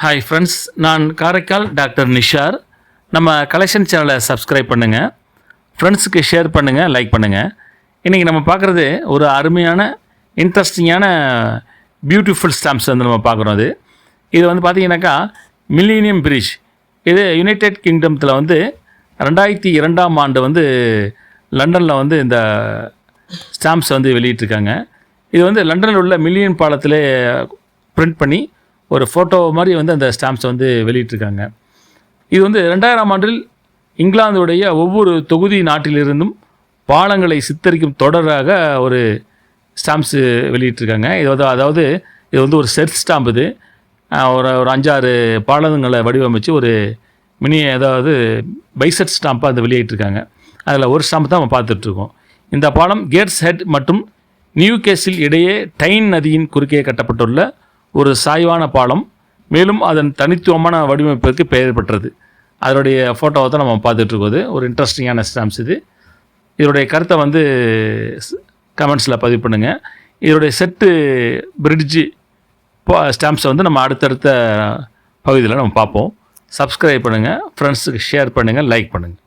Hi friends, நான் Karaikal doctor Nishar. நம்ம collection சேனலை சப்ஸ்கிரைப் பண்ணுங்கள், ஃப்ரெண்ட்ஸுக்கு ஷேர் பண்ணுங்கள், லைக் பண்ணுங்கள். இன்றைக்கி நம்ம பார்க்குறது ஒரு அருமையான இன்ட்ரெஸ்டிங்கான பியூட்டிஃபுல் ஸ்டாம்ப்ஸ் வந்து நம்ம பார்க்குறோம். இது வந்து பார்த்திங்கனாக்கா மில்லேனியம் பிரிட்ஜ். இது யுனைடெட் கிங்டம்த்தில் வந்து 2002ஆம் ஆண்டு வந்து லண்டனில் வந்து இந்த ஸ்டாம்ப்ஸ் வந்து வெளியிட்டிருக்காங்க. இது வந்து லண்டனில் உள்ள மில்லியன் பாலத்தில் பிரிண்ட் பண்ணி ஒரு ஃபோட்டோ மாதிரி வந்து அந்த ஸ்டாம்ப்ஸை வந்து வெளியிட்டிருக்காங்க. இது வந்து 2000ஆம் ஆண்டில் இங்கிலாந்துடைய ஒவ்வொரு தொகுதி நாட்டிலிருந்தும் பாலங்களை சித்தரிக்கும் தொடராக ஒரு ஸ்டாம்ப்ஸு வெளியிட்டிருக்காங்க. அதாவது இது வந்து ஒரு செட் ஸ்டாம்ப். இது ஒரு 5-6 பாலங்களை வடிவமைச்சு ஒரு மினி பைசெட் ஸ்டாம்பாக அதை வெளியிட்டிருக்காங்க. அதில் ஒரு ஸ்டாம்ப் தான் நம்ம பார்த்துட்ருக்கோம். இந்த பாலம் கேட்ஸ் ஹெட் மற்றும் நியூ கேசில் இடையே டைன் நதியின் குறுக்கே கட்டப்பட்டுள்ள ஒரு சாய்வான பாலம். மேலும் அதன் தனித்துவமான வடிவமைப்பிற்கு பெயர் பெற்றது. அதனுடைய ஃபோட்டோவை தான் நம்ம பார்த்துட்ருக்கோது. ஒரு இன்ட்ரெஸ்டிங்கான ஸ்டாம்ப்ஸ் இது. இதனுடைய கருத்தை வந்து கமெண்ட்ஸில் பதிவு பண்ணுங்கள். இதனுடைய செட்டு பிரிட்ஜு ஸ்டாம்ப்ஸை வந்து நம்ம அடுத்தடுத்த பகுதியில் நம்ம பார்ப்போம். சப்ஸ்கிரைப் பண்ணுங்கள், ஃப்ரெண்ட்ஸுக்கு ஷேர் பண்ணுங்கள், லைக் பண்ணுங்கள்.